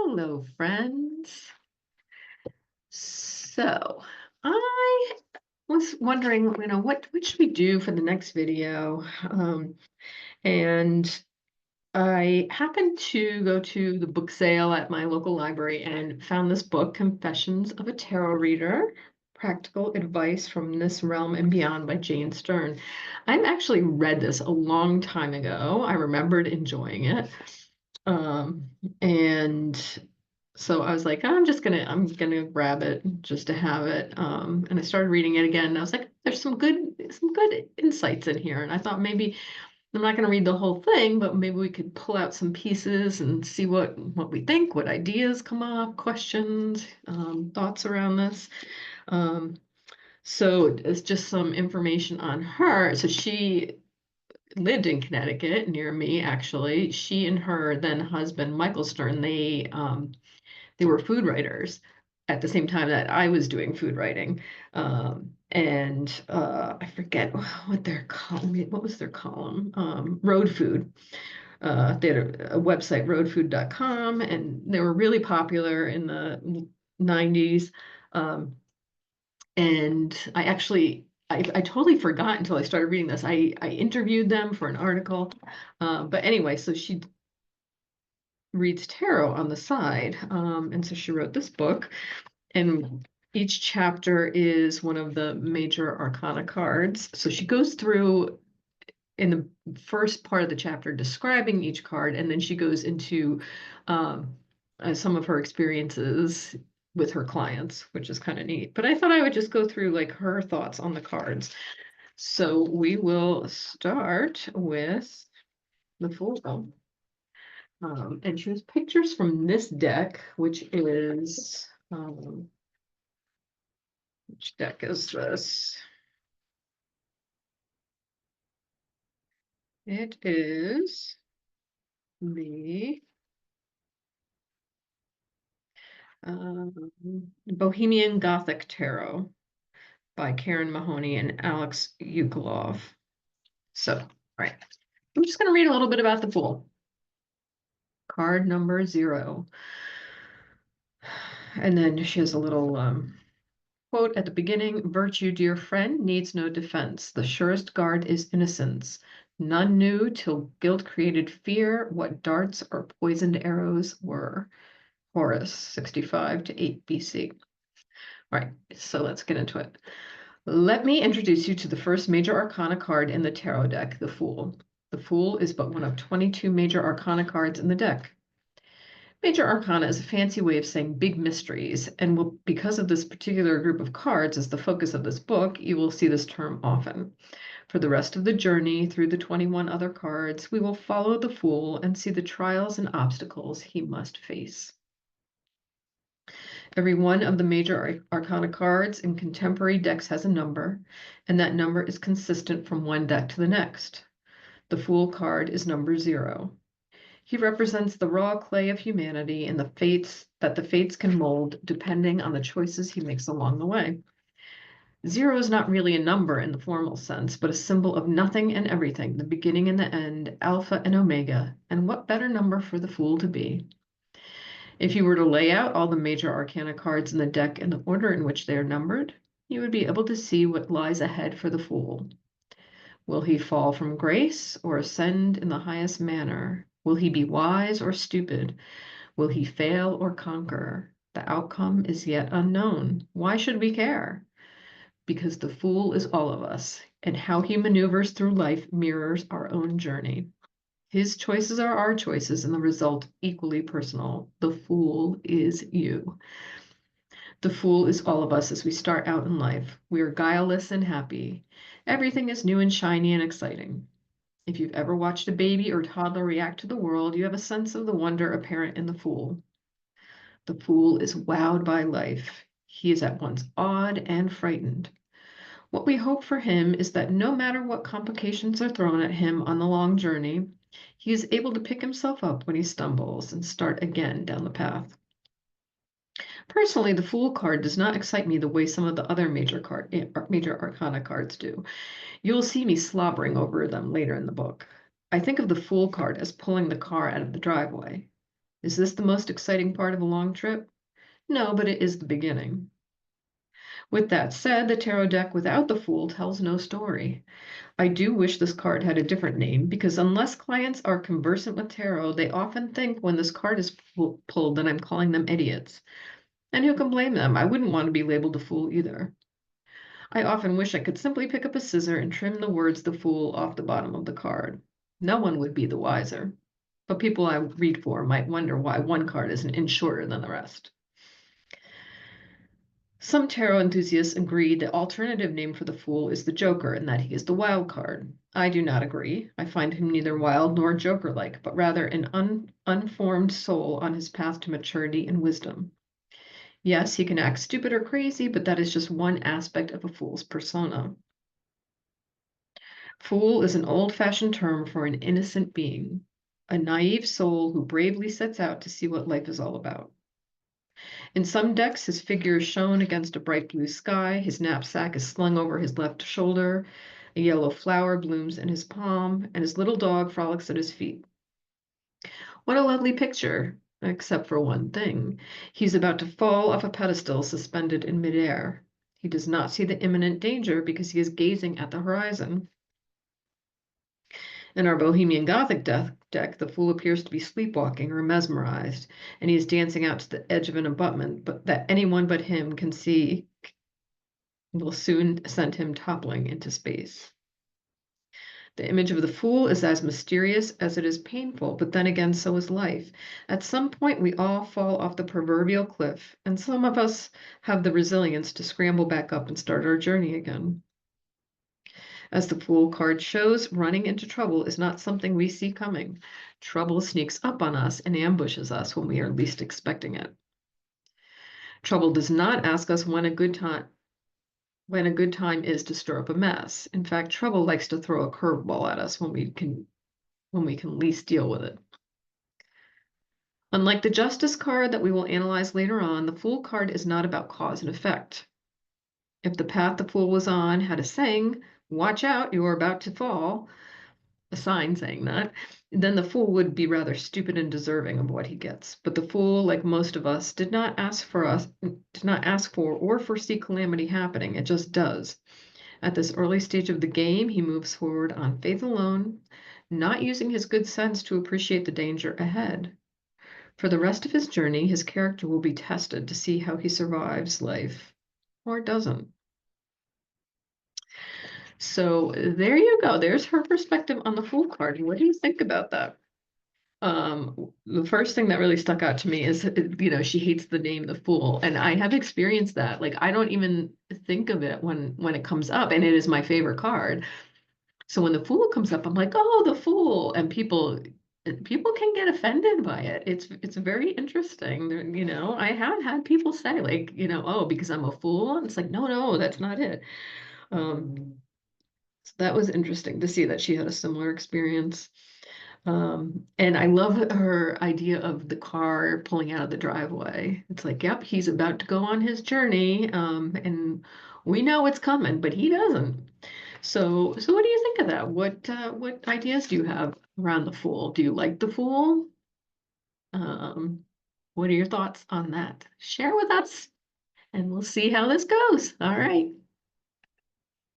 Hello, friends. So I was wondering, what should we do for the next video? And I happened to go to the book sale at my local library and found this book, Confessions of a Tarot Reader, Practical Advice from This Realm and Beyond by Jane Stern. I've actually read this a long time ago. I remembered enjoying it. Um, and so I was like, I'm gonna grab it just to have it. And I started reading it again. And I was like, there's some good insights in here. And I thought maybe I'm not gonna read the whole thing, but maybe we could pull out some pieces and see what we think, what ideas come up, questions, thoughts around this. Um, so it's just some information on her. So she lived in Connecticut near me, actually. She and her then husband, Michael Stern, they were food writers at the same time that I was doing food writing. And I forget what their column, what was their column? Road Food. They had a website, roadfood.com, and they were really popular in the 90s. Um, and I totally forgot until I started reading this. I interviewed them for an article. But anyway, so she reads tarot on the side. And so she wrote this book, and each chapter is one of the major arcana cards. So she goes through in the first part of the chapter describing each card, and then she goes into some of her experiences with her clients, which is kind of neat. But I thought I would just go through like her thoughts on the cards. So we will start with the Fool. And choose pictures from this deck, which is, which deck is this? It is the Bohemian Gothic Tarot by Karen Mahoney and Alex Ukolov. So, all right, I'm just going to read a little bit about the Fool. Card number 0. And then she has a little quote at the beginning: virtue, dear friend, needs no defense. The surest guard is innocence. None knew till guilt created fear what darts or poisoned arrows were. Horace, 65 to 8 BC. All right, so let's get into it. Let me introduce you to the first major arcana card in the tarot deck, the Fool. The Fool is but one of 22 major arcana cards in the deck. Major arcana is a fancy way of saying big mysteries, and because of this particular group of cards as the focus of this book, you will see this term often. For the rest of the journey through the 21 other cards, we will follow the Fool and see the trials and obstacles he must face. Every one of the major arcana cards in contemporary decks has a number, and that number is consistent from one deck to the next. The Fool card is number 0. He represents the raw clay of humanity and the fates can mold depending on the choices he makes along the way. 0 is not really a number in the formal sense, but a symbol of nothing and everything, the beginning and the end, alpha and omega, and what better number for the Fool to be? If you were to lay out all the major arcana cards in the deck in the order in which they are numbered, you would be able to see what lies ahead for the Fool. Will he fall from grace or ascend in the highest manner? Will he be wise or stupid? Will he fail or conquer? The outcome is yet unknown. Why should we care? Because the Fool is all of us, and how he maneuvers through life mirrors our own journey. His choices are our choices, and the result equally personal. The Fool is you. The Fool is all of us as we start out in life. We are guileless and happy. Everything is new and shiny and exciting. If you've ever watched a baby or toddler react to the world, you have a sense of the wonder apparent in the Fool. The Fool is wowed by life. He is at once awed and frightened. What we hope for him is that no matter what complications are thrown at him on the long journey, he is able to pick himself up when he stumbles and start again down the path. Personally, the Fool card does not excite me the way some of the other major arcana cards do. You'll see me slobbering over them later in the book. I think of the Fool card as pulling the car out of the driveway. Is this the most exciting part of a long trip? No, but it is the beginning. With that said, the tarot deck without the Fool tells no story. I do wish this card had a different name because unless clients are conversant with tarot, they often think when this card is pulled that I'm calling them idiots. And who can blame them? I wouldn't want to be labeled a fool either. I often wish I could simply pick up a scissor and trim the words the fool off the bottom of the card. No one would be the wiser. But people I read for might wonder why one card is an inch shorter than the rest. Some tarot enthusiasts agree the alternative name for the Fool is the Joker and that he is the wild card. I do not agree. I find him neither wild nor Joker-like, but rather an unformed soul on his path to maturity and wisdom. Yes, he can act stupid or crazy, but that is just one aspect of a fool's persona. Fool is an old-fashioned term for an innocent being, a naive soul who bravely sets out to see what life is all about. In some decks, his figure is shown against a bright blue sky, his knapsack is slung over his left shoulder, a yellow flower blooms in his palm, and his little dog frolics at his feet. What a lovely picture, except for one thing. He's about to fall off a pedestal suspended in midair. He does not see the imminent danger because he is gazing at the horizon. In our Bohemian Gothic deck, the fool appears to be sleepwalking or mesmerized, and he is dancing out to the edge of an abutment, but that anyone but him can see will soon send him toppling into space. The image of the fool is as mysterious as it is painful, but then again, so is life. At some point, we all fall off the proverbial cliff, and some of us have the resilience to scramble back up and start our journey again. As the Fool card shows, running into trouble is not something we see coming. Trouble sneaks up on us and ambushes us when we are least expecting it. Trouble does not ask us when a good time is to stir up a mess. In fact, trouble likes to throw a curveball at us when we can least deal with it. Unlike the Justice card that we will analyze later on, the Fool card is not about cause and effect. If the path the Fool was on had a saying, "Watch out, you are about to fall," a sign saying that, then the fool would be rather stupid and deserving of what he gets. But the fool, like most of us, did not ask for or foresee calamity happening. It just does. At this early stage of the game, he moves forward on faith alone, not using his good sense to appreciate the danger ahead. For the rest of his journey, his character will be tested to see how he survives life or doesn't. So there you go. There's her perspective on the Fool card. What do you think about that? The first thing that really stuck out to me is, she hates the name the Fool, and I have experienced that. Like, I don't even think of it when it comes up, and it is my favorite card. So when the Fool comes up, I'm like, oh, the Fool, and people can get offended by it. It's very interesting. I have had people say, like, oh, because I'm a fool. And it's like, no, that's not it. Um, so that was interesting to see that she had a similar experience. And I love her idea of the car pulling out of the driveway. It's like, yep, he's about to go on his journey, and we know it's coming, but he doesn't. So what do you think of that? What ideas do you have around the Fool? Do you like the Fool? Um, what are your thoughts on that? Share with us, and we'll see how this goes. All right.